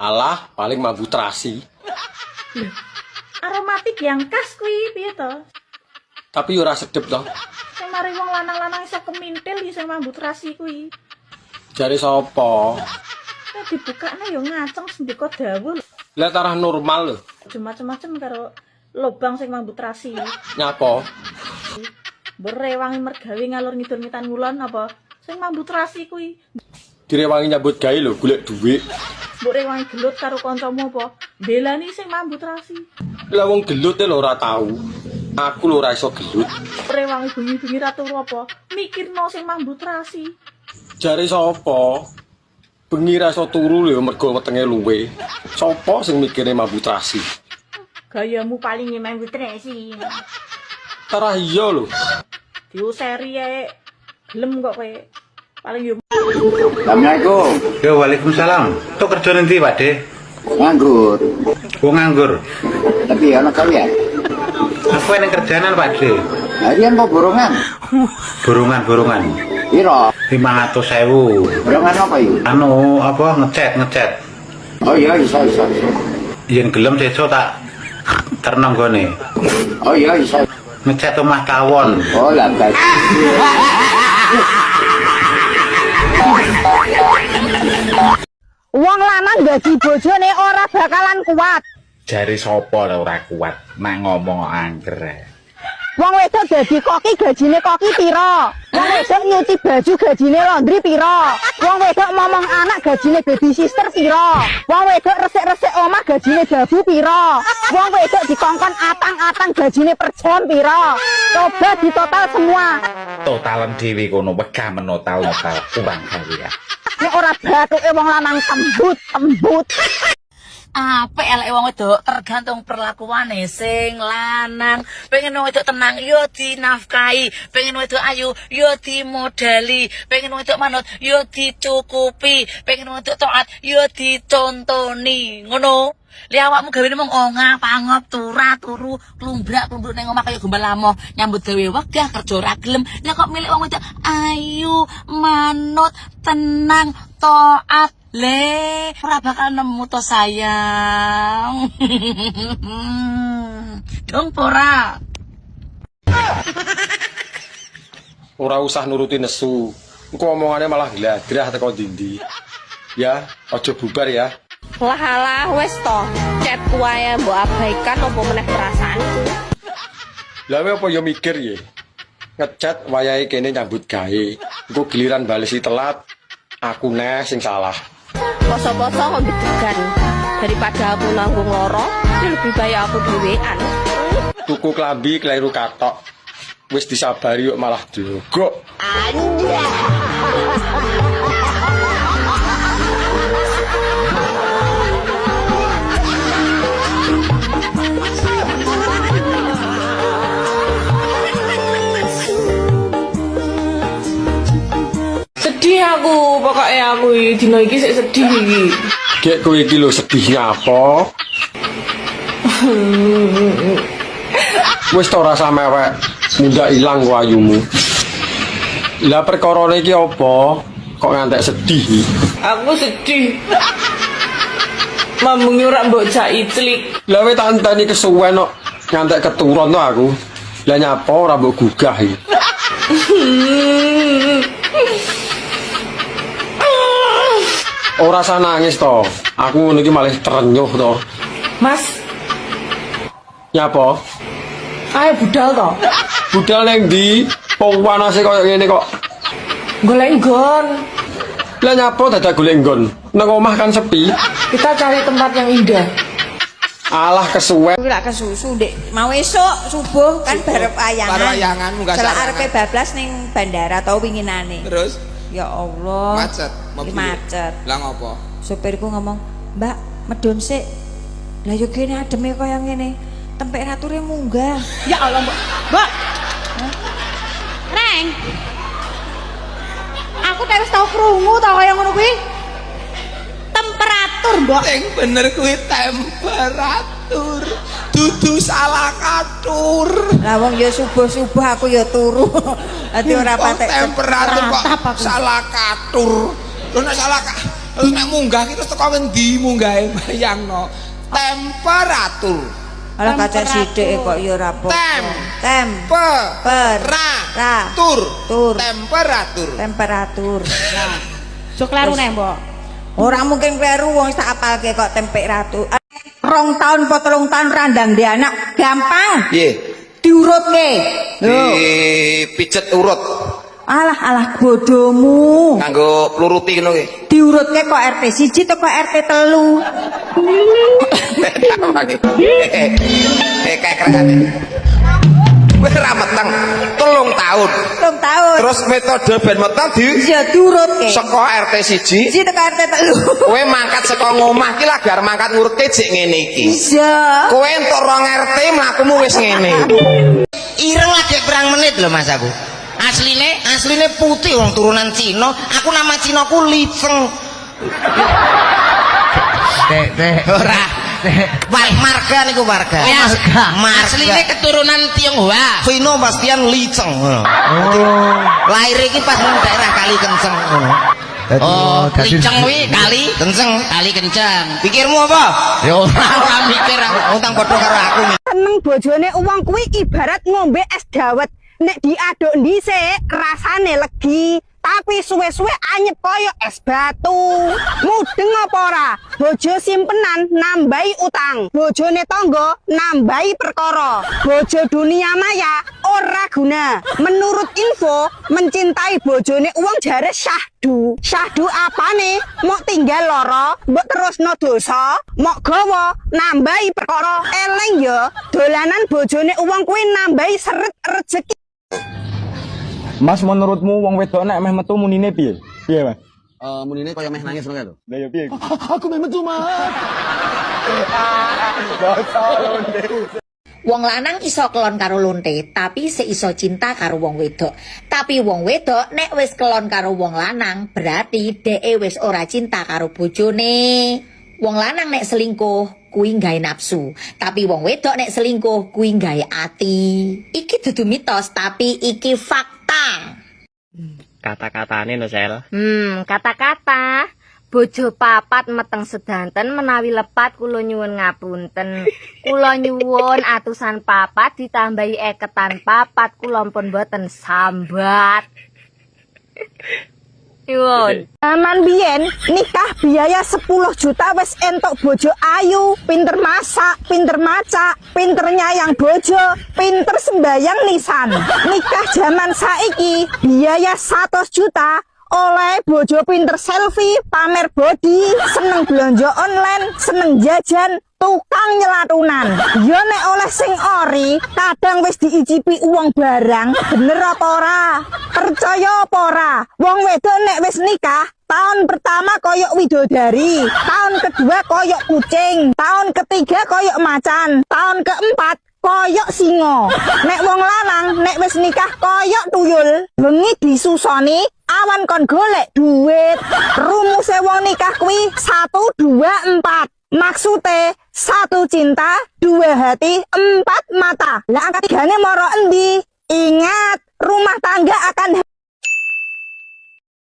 Alah, paling mambu terasi. Aromatik yang khas kuwi piye to? Tapi ora sedep toh. Sing mari wong lanang-lanang iso kemintil sing mambu terasi kuwi. Jare sapa? Nek dibukakne yo ngaceng sendika dawuh lho. Lah tarah normal lho. Macem-macem karo lobang sing mambu terasi. Nyapa? Berewangi mergawe ngalur ngidul ngitan ngulon apa? Sing mambu terasi kuwi. Direwangi nyambut gawe lho, golek dhuwit. Mbok rewangi gelut karo kancamu apa? Belani sing mambu terasi. Lah wong gelut e lho ora tau. Aku lho ora iso gelut. Rewangi bengi-bengi ra turu apa? Mikirno sing mambu terasi. Jare sapa? Bengi ra iso turu lho mergo wetenge luwe. Sapa sing mikire mambu terasi? Gayamu paling mambu terasi. Tarah iya lho. Diuseri ae. Gelem kok kowe. Paling yo Assalamualaikum. Yo, waalaikumsalam. Tuh kerja nanti, Pak De. Nganggur. Gua nganggur. Tapi anak kalian. Aku yang kerjaan, Pak De. Harian mau borongan. Burungan. Piro? 500.000. Borongan apa yuk? Anu, apa ngecat. Oh iya, iso. Yen gelem sesuk tak ternong gone. Oh iya, iso. Ngecat omah tawon. Oh lambat. Wong lanang gaji bojone ora bakalan kuat. Jari sapa ora kuat nek ngomong angger. Wong wedok dadi koki gajine koki pira? Wong wedok nyuci baju gajine laundry pira? Wong wedok momong anak gajine baby sister pira? Wong wedok resik-resik omah gajine babu pira? Wong wedok dikongkon atang-atang gajine per jam pira? Coba ditotal semua. Totalan dhewe kono wegah menotal uang kalian. Nek ora bathuke wong lanang tembut. Apa elek wong wedok tergantung perlakuane sing lanang pengen wong wedok tenang yo dinafkahi, pengen wedok ayu yo dimodali, pengen wedok manut yo dicukupi, pengen wedok taat yo dicontoni ngono. Li awakmu gawene mung ngapa-ngop turu klumbrak-klumbruk ning omah kaya gombal lamoh nyambut gawe wegah kerja ora gelem. Lah kok milik wong wedok ayu manut tenang taat le ora bakal nemu to sayang. Dong pora. Ora usah nuruti nesu. Engko omongane malah gladrah teko ndi-ndi. Ya, aja bubar ya. Lah wes toh, chatku wae mbok abaikan apa meneh perasaanku. Lah apa ya mikir ya? Ngechat wayahe kene nyambut gawe. Engko giliran balesi telat, aku neh sing salah. Poso-poso kok degan. Daripada aku nanggung loro, lebih baik aku dhewean. Tuku klambi keliru katok. Wis disabari kok malah dogok. Sedih aku, pokoknya aku dino iki sik sedih iki. Gek kowe iki lho sedihnya apa? Wis ora samewek, mundak ilang ku ayumu. Lah perkarane iki apa? Kok ngantek sedih? Aku sedih. Mamung ora mbok jak iclik. Lah we tak enteni kesuwen kok ngantek keturun to aku. Lah nyapa ora mbok gugah iki. Ora usah nangis to. Aku ngono iki malah terenyuh to. Mas, Nyapa? ayo budal to. Budal nang ndi? Panase koyo ngene kok. Golek nggon. Lah nyapa dadak golek nggon? Nang omah kan sepi. Kita cari tempat yang indah. Alah kesuwen. Kuwi lak kesusu Dik. Mau esuk subuh kan barep ayangan. Barep ayangan munggah Selak arepe bablas ning bandara tau winginane. Terus Ya Allah. macet mobil. Macet. Lah ngopo? Supirku ngomong, "Mbak, medun sik." Lah yo kene ademe kaya ngene. Temperature munggah. Ya Allah, Mbak. Mbak. Reng. Aku tak wis tau krungu ta kaya ngono kuwi. Temperatur, Mbak. Sing bener kuwi temperatur. Dudu salah katur. Lah wong ya subuh-subuh aku ya turu. Dadi ora patek temperatur kok salah katur. Lho nek salah Terus nek munggah ki terus teko ngendi munggahe bayangno. Temperatur. Ala kaca sithik kok ya ora apa. Temperatur. Temperatur. Sok kleru nek, Mbok. Ora mungkin kleru wong tak apalke kok temperatur. 2 tahun apa 3 tahun randang di anak gampang. Piye? Diurutke. Dipijet urut. Alah bodomu. Nganggo pluruti ngono ki. Diurutke kok RT 1 kok RT 3. Kayak keren. Wis ra meteng 3 tahun. 3 tahun. Terus metode ben meteng Ya diurutke. saka RT 1. Siji teko RT 3. Kowe mangkat saka ngomah ki lah gar mangkat ngurutke jek ngene iki. Iya. Kowe entuk 2 RT mlakumu wis ngene. Ireng lagi perang menit loh mas aku. Asline putih wong turunan Cina. Aku nama Cinaku Liceng. Ora. Marga niku marga. Asline keturunan Tionghoa. Vino Bastian Liceng. Lahir iki pas nang daerah Kali Kenceng ngono. Oh, Liceng kuwi kali kenceng. Pikirmu apa? Ya ora mikir aku utang padha karo aku. Seneng bojone uang kuwi ibarat ngombe es dawet. Nek diaduk dhisik rasane legi, tapi suwe-suwe anyep koyo es batu. Mudeng apa ora? Bojo simpenan nambahi utang, bojone tangga nambahi perkara. Bojo dunia maya ora guna. Menurut info, mencintai bojone uang jare syahdu. Syahdu apane? Mok tinggal loro, mbok terusno dosa, mok gawa nambahi perkara. Eleng ya, dolanan bojone uang kuwi nambahi seret rezeki. Mas, menurutmu wong wedok nek meh metu munine piye? Piye, Mas? Munine kaya meh nangis ngono lho. Lah ya piye? Aku meh metu, Mas. Wong lanang iso kelon karo lonte, tapi seiso cinta karo wong wedok. Tapi wong wedok nek wis kelon karo wong lanang, berarti dhek wis ora cinta karo bojone. Wong lanang nek selingkuh kuwi gawe nafsu, tapi wong wedok nek selingkuh kuwi gawe ati. Iki dudu mitos, tapi iki fakta. Kata-katane no Sel. Kata-kata. Bojo papat meteng sedanten menawi lepat kula nyuwun ngapunten. Kula nyuwun atusan papat ditambahi eketan papat kula pun boten sambat. Nyuwun. Zaman biyen nikah biaya 10 juta wis entuk bojo ayu, pinter masak, pinter maca, pinter nyayang bojo, pinter sembayang nisan. Nikah zaman saiki biaya 100 juta oleh bojo pinter selfie, pamer body, seneng belanja online, seneng jajan, tukang nyelatunan. Ya nek oleh sing ori, kadang wis diicipi uang barang, bener apa ora? Percaya apa ora? Wong wedok nek wis nikah, tahun pertama koyok widodari, tahun kedua koyok kucing, tahun ketiga koyok macan, tahun keempat koyok singo. Nek wong lanang nek wis nikah koyok tuyul, bengi disusoni, awan kon golek duit. Rumuse wong nikah kuwi 1, 2, 4. Maksude 1 cinta, 2 hati, 4 mata. Lah angka 3-ne moro endi? Ingat, rumah tangga akan